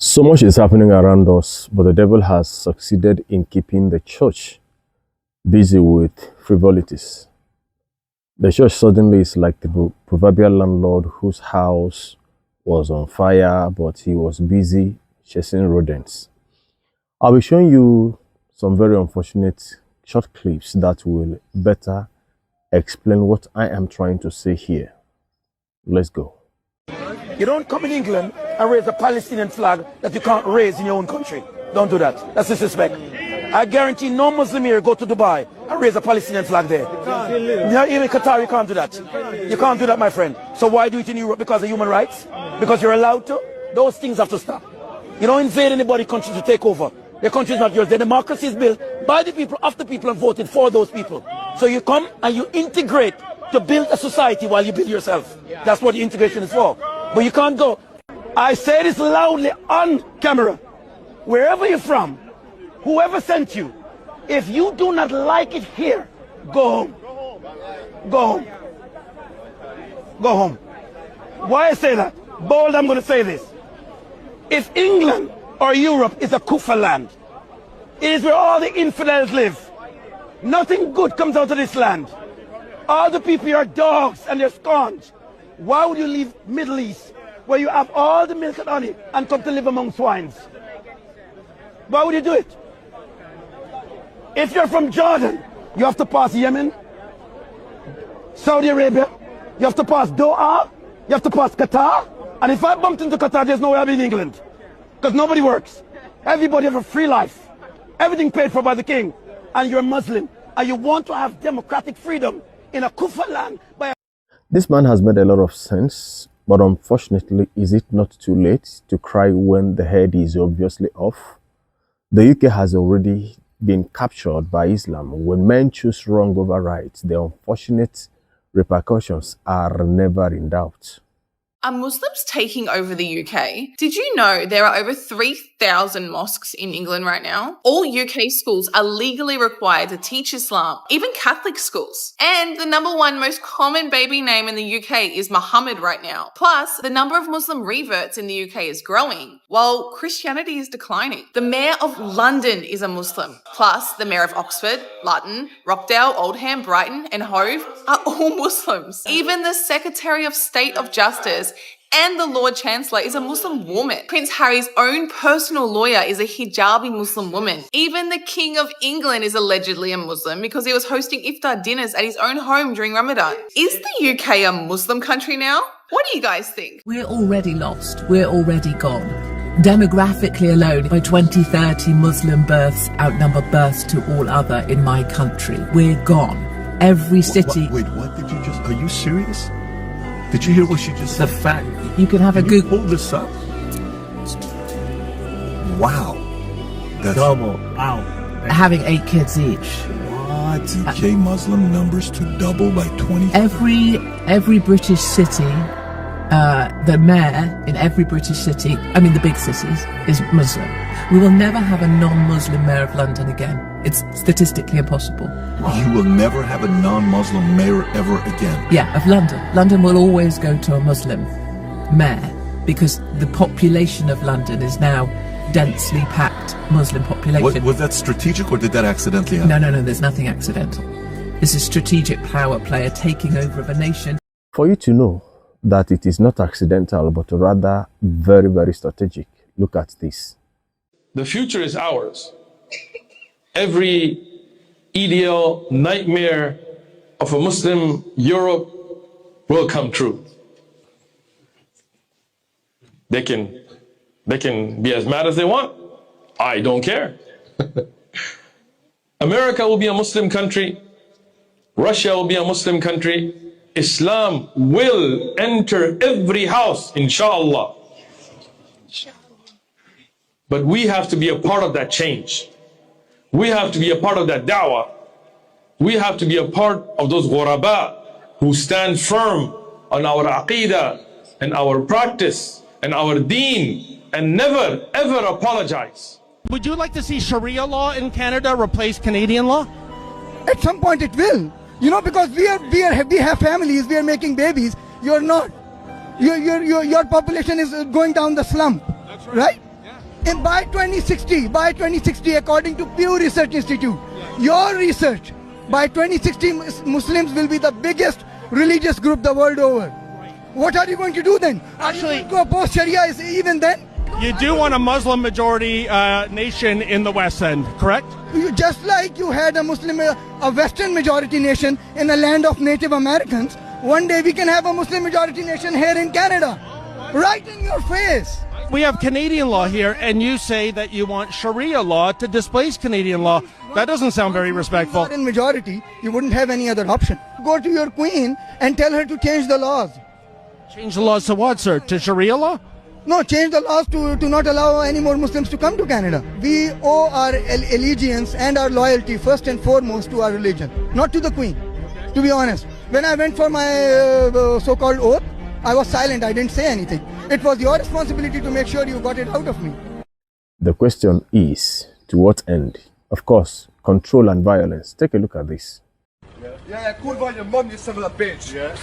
So much is happening around us, but the devil has succeeded in keeping the church busy with frivolities. The church suddenly is like the proverbial landlord whose house was on fire, but he was busy chasing rodents. I'll be showing you some very unfortunate short clips that will better explain what I am trying to say here. Let's go. You don't come in England and raise a Palestinian flag that you can't raise in your own country. Don't do that. That's disrespect. I guarantee no Muslim here go to Dubai and raise a Palestinian flag there. Even Qatar, you can't do that. You can't do that, my friend. So why do it in Europe? Because of human rights? Because you're allowed to? Those things have to stop. You don't invade anybody's country to take over. Their country is not yours. The democracy is built by the people, of the people, and voted for those people. So you come and you integrate to build a society while you build yourself. That's what the integration is for. But you can't go. I say this loudly on camera. Wherever you're from, whoever sent you, if you do not like it here, go home. Go home. Go home. Why I say that? Bold, I'm going to say this. If England or Europe is a kufa land, it is where all the infidels live. Nothing good comes out of this land. All the people here are dogs and they're scorned. Why would you leave Middle East, where you have all the milk and honey, and come to live among swines? Why would you do it? If you're from Jordan, you have to pass Yemen, Saudi Arabia, you have to pass Doha, you have to pass Qatar. And if I bumped into Qatar, there's no way I'll be in England. Because nobody works. Everybody have a free life. Everything paid for by the king. And you're a Muslim. And you want to have democratic freedom in a kufa land by a... This man has made a lot of sense, but unfortunately, is it not too late to cry when the head is obviously off? The UK has already been captured by Islam. When men choose wrong over right, the unfortunate repercussions are never in doubt. Are Muslims taking over the UK? Did you know there are over 3,000 mosques in England right now? All UK schools are legally required to teach Islam, even Catholic schools. And the #1 most common baby name in the UK is Muhammad right now. Plus, the number of Muslim reverts in the UK is growing, while Christianity is declining. The Mayor of London is a Muslim. Plus, the Mayor of Oxford, Luton, Rockdale, Oldham, Brighton, and Hove are all Muslims. Even the Secretary of State of Justice and the Lord Chancellor is a Muslim woman. Prince Harry's own personal lawyer is a hijabi Muslim woman. Even the King of England is allegedly a Muslim because he was hosting iftar dinners at his own home during Ramadan. Is the UK a Muslim country now? What do you guys think? We're already lost. We're already gone. Demographically alone, by 2030, Muslim births outnumber births to all other in my country. We're gone. Every city... Wait, what did you just... Are you serious? Did you hear what she just said? The fact you can have a Google. Hold this up. Wow. That's Double. Wow. Having 8 kids each. What? UK Muslim numbers to double by 20. Every British city, the mayor in every British city, I mean the big cities, is Muslim. We will never have a non-Muslim mayor of London again. It's statistically impossible. You will never have a non-Muslim mayor ever again. Yeah, of London. London will always go to a Muslim mayor because the population of London is now densely packed Muslim population. Was that strategic or did that accidentally happen? No, there's nothing accidental. This is strategic power play, a taking over of a nation. For you to know that it is not accidental, but rather very, very strategic, look at this. The future is ours. Every ideal nightmare of a Muslim Europe will come true. They can be as mad as they want. I don't care. America will be a Muslim country. Russia will be a Muslim country. Islam will enter every house, inshallah. But we have to be a part of that change. We have to be a part of that da'wah. We have to be a part of those ghuraba who stand firm on our aqeedah and our practice and our deen and never ever apologize. Would you like to see Sharia law in Canada replace Canadian law? At some point it will. You know, because we have families, we are making babies. You're not. Your population is going down the slump, right? And by 2060, according to Pew Research Institute, your research, by 2060, Muslims will be the biggest religious group the world over. What are you going to do then? Actually, are you going to oppose Sharia even then? You do want a Muslim majority nation in the West End, correct? Just like you had a Western majority nation in the land of Native Americans, one day we can have a Muslim majority nation here in Canada. Right in your face. We have Canadian law here, and you say that you want Sharia law to displace Canadian law. That doesn't sound very respectful. In majority, you wouldn't have any other option. Go to your queen and tell her to change the laws. Change the laws to what, sir? To Sharia law? No, change the laws to not allow any more Muslims to come to Canada. We owe our allegiance and our loyalty first and foremost to our religion, not to the Queen, to be honest. When I went for my so-called oath, I was silent, I didn't say anything. It was your responsibility to make sure you got it out of me. The question is, to what end? Of course, control and violence. Take a look at this. Yeah, call by your mum, you son of a bitch. Yeah.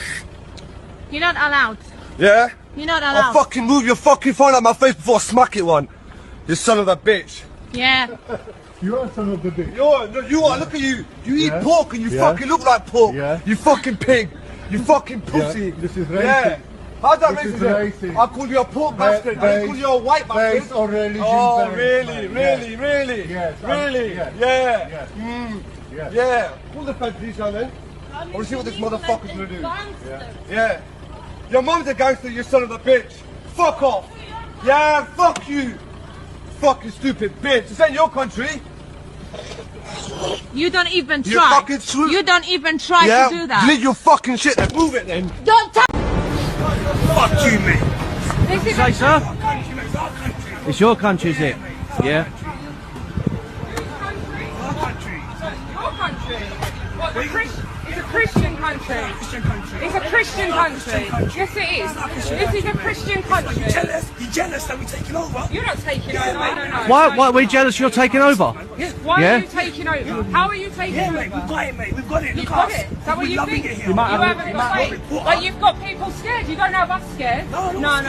You're not allowed. Yeah? You're not allowed. I'll fucking move your fucking phone out my face before I smack it one. You son of a bitch. Yeah. You are son of a bitch. You are, look at you. You eat pork and you fucking look like pork. Yeah. You fucking pig. You fucking pussy. Yeah. This is racist. Yeah. How's that racist? I call you a pork bastard. I call you a white bastard. Based on religion. Oh, really? Yes. Really? Yes. Yeah. Yes. Yes. Yeah. Call the feds, please, then. I want to see what this motherfucker's gonna do. Yeah. Your mum's a gangster, you son of a bitch. Fuck off. Yeah, fuck you. Fucking stupid bitch. This ain't your country. You don't even try. You don't even try to do that. Leave your fucking shit then. Move it then. Don't touch. Fuck you, mate. Say, sir? It's your country, is it? Yeah. Your country? What, it's a Christian country. It's a Christian country. Yes, it is. This is a Christian country. You're jealous that we're taking over? You're not taking over. I don't know. Why are we jealous you're taking over? Why are you taking over? How are you taking over? Mate, we've got it, mate. We've got it. You've got it. Is that what you think? It here. You haven't got it. But you've got people scared. You don't have us scared. No.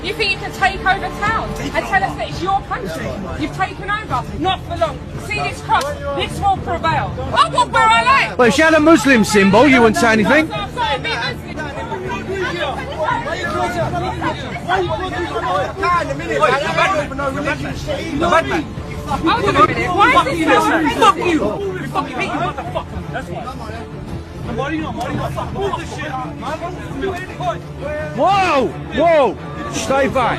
You think you can take over town and tell us that it's your country? You've taken over. Not for long. See this cross? This will prevail. I walk where I like. Well, if you had a Muslim symbol, you wouldn't say anything. Fuck you! You fucking hate you, motherfucker! That's why. Whoa! Stay back.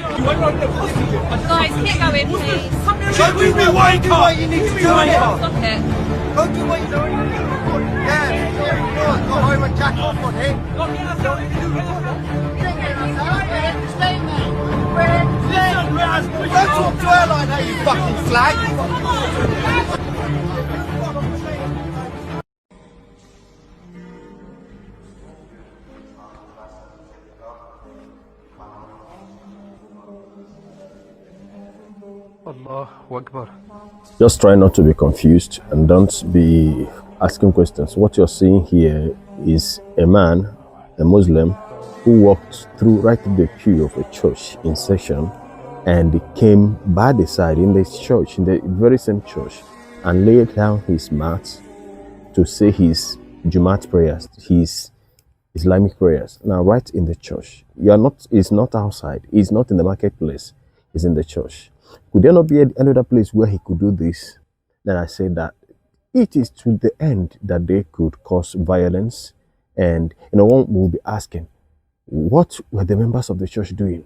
Guys, keep going, please. Show me why you can't! You need to do Stop it. Go do what you do. Yeah, go home and jack off on him. Don't talk to her like that, you fucking flag. Allahu Akbar. Just try not to be confused and don't be asking questions. What you're seeing here is a man, a Muslim, who walked right through the pew of a church in session, and he came by the side in this church, in the very same church, and laid down his mat to say his Jumat prayers, his Islamic prayers. Now, right in the church. He's not outside. He's not in the marketplace. He's in the church. Could there not be any other place where he could do this? Then I say that it is to the end that they could cause violence. And, one will be asking, what were the members of the church doing?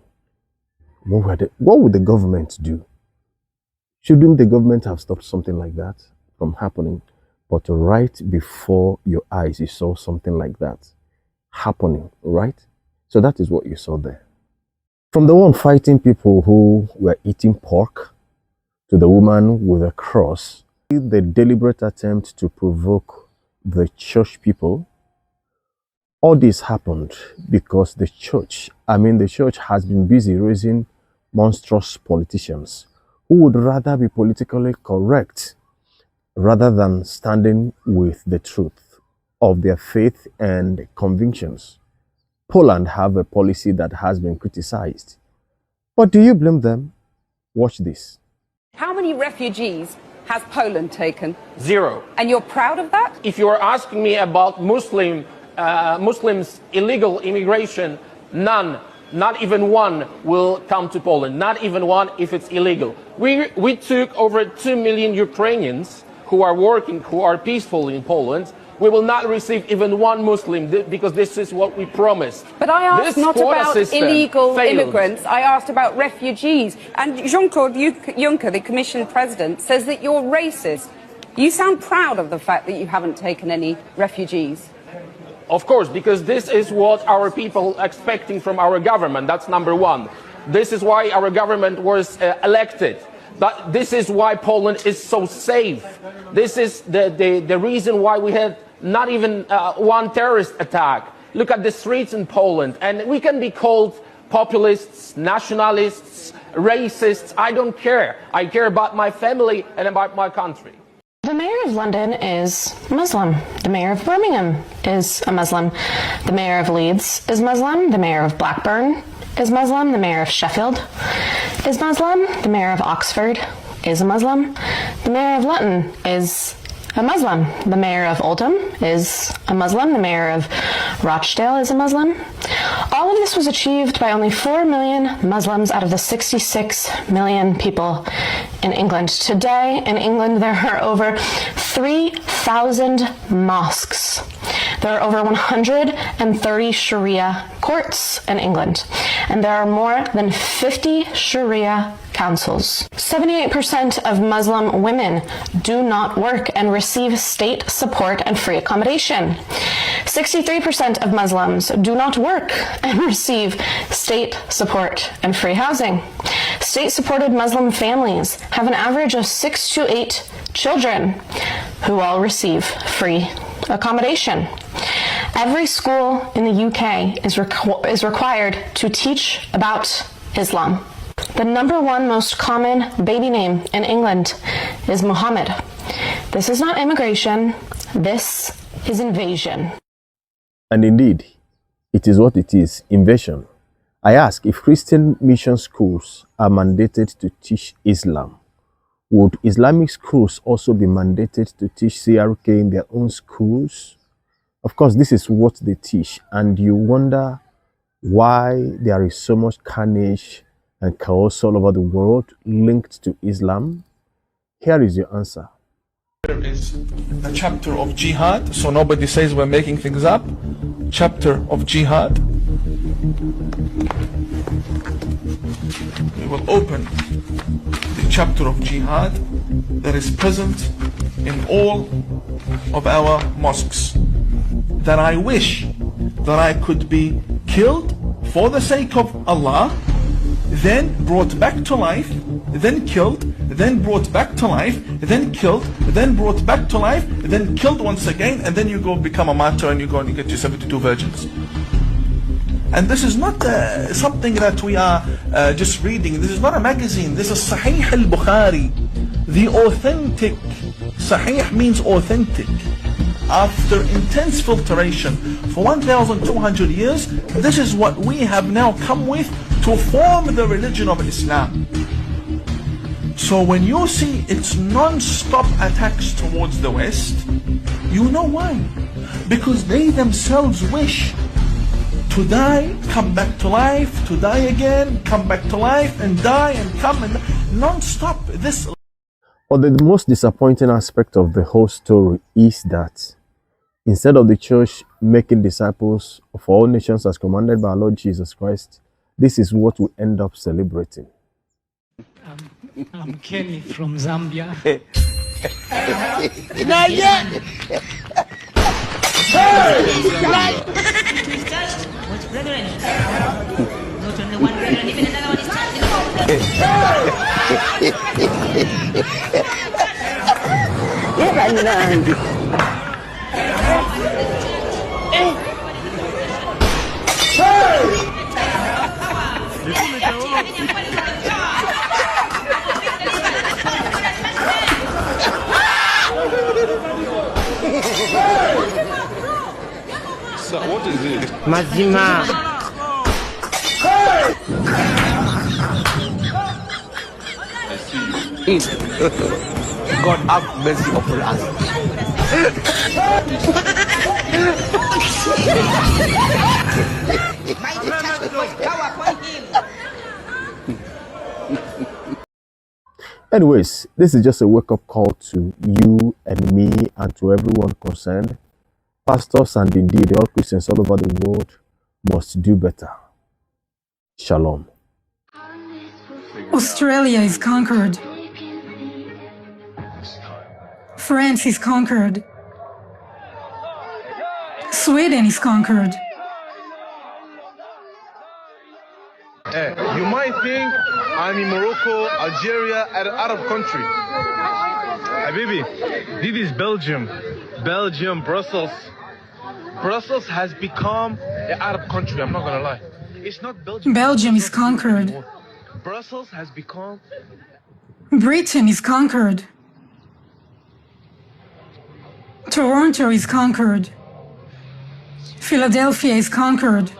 What would the government do? Shouldn't the government have stopped something like that from happening? But right before your eyes, you saw something like that happening, right? So that is what you saw there. From the one fighting people who were eating pork to the woman with a cross, the deliberate attempt to provoke the church people, all this happened because the church has been busy raising monstrous politicians who would rather be politically correct rather than standing with the truth of their faith and convictions. Poland have a policy that has been criticized. But do you blame them? Watch this. How many refugees has Poland taken? 0. And you're proud of that? If you are asking me about Muslims' illegal immigration, none, not even one will come to Poland. Not even one if it's illegal. We took over 2 million Ukrainians who are working, who are peaceful in Poland. We will not receive even one Muslim because this is what we promised. But I asked not about illegal immigrants, I asked about refugees. And Jean-Claude Juncker, the Commission President, says that you're racist. You sound proud of the fact that you haven't taken any refugees. Of course, because this is what our people are expecting from our government. That's number one. This is why our government was elected. But this is why Poland is so safe. This is the reason why we had not even one terrorist attack. Look at the streets in Poland. And we can be called populists, nationalists, racists. I don't care. I care about my family and about my country. The mayor of London is Muslim. The mayor of Birmingham is a Muslim. The mayor of Leeds is Muslim. The mayor of Blackburn is Muslim. The mayor of Sheffield is Muslim. The mayor of Oxford is a Muslim. The mayor of Luton is a Muslim. The mayor of Oldham is a Muslim. The mayor of Rochdale is a Muslim. All of this was achieved by only 4 million Muslims out of the 66 million people in England. Today in England there are over 3,000 mosques. There are over 130 Sharia courts in England, and there are more than 50 Sharia councils. 78% of Muslim women do not work and receive state support and free accommodation. 63% of Muslims do not work and receive state support and free housing. State-supported Muslim families have an average of 6 to 8 children who all receive free accommodation. Every school in the UK is required to teach about Islam. The number one most common baby name in England is Muhammad. This is not immigration, this is invasion. And indeed, it is what it is, invasion. I ask, if Christian mission schools are mandated to teach Islam, would Islamic schools also be mandated to teach CRK in their own schools? Of course, this is what they teach, and you wonder why there is so much carnage and chaos all over the world linked to Islam. Here is your answer. There is a chapter of jihad, so nobody says we're making things up. Chapter of jihad. We will open the chapter of jihad that is present in all of our mosques. That I wish that I could be killed for the sake of Allah, then brought back to life, then killed, then brought back to life, then killed, then brought back to life, then killed once again, and then you go become a martyr and you go and you get your 72 virgins. And this is not something that we are just reading. This is not a magazine. This is Sahih al-Bukhari, the authentic. Sahih means authentic. After intense filtration for 1,200 years, this is what we have now come with to form the religion of Islam. So when you see its non-stop attacks towards the West, you know why. Because they themselves wish to die, come back to life, to die again, come back to life, and die and come, and non-stop. This. But the most disappointing aspect of the whole story is that instead of the church making disciples of all nations as commanded by our Lord Jesus Christ, this is what we end up celebrating. I'm Kenny from Zambia. Not yet! What's brethren? Not only one brethren, even another one is So what is it? Mazima. I see. God have mercy upon us. Anyways, this is just a wake-up call to you and me and to everyone concerned. Pastors and indeed all Christians all over the world must do better. Shalom. Australia is conquered. France is conquered. Sweden is conquered. You might think I'm in Morocco, Algeria, an Arab country. Habibi, this is Belgium. Belgium, Brussels. Brussels has become an Arab country, I'm not gonna lie. It's not Belgium. Belgium is conquered. Brussels has become... Britain is conquered. Toronto is conquered. Philadelphia is conquered.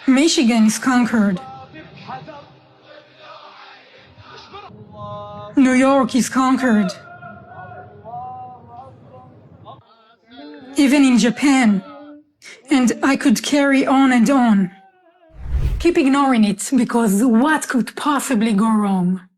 Michigan is conquered. New York is conquered. Even in Japan. And I could carry on and on. Keep ignoring it, because what could possibly go wrong?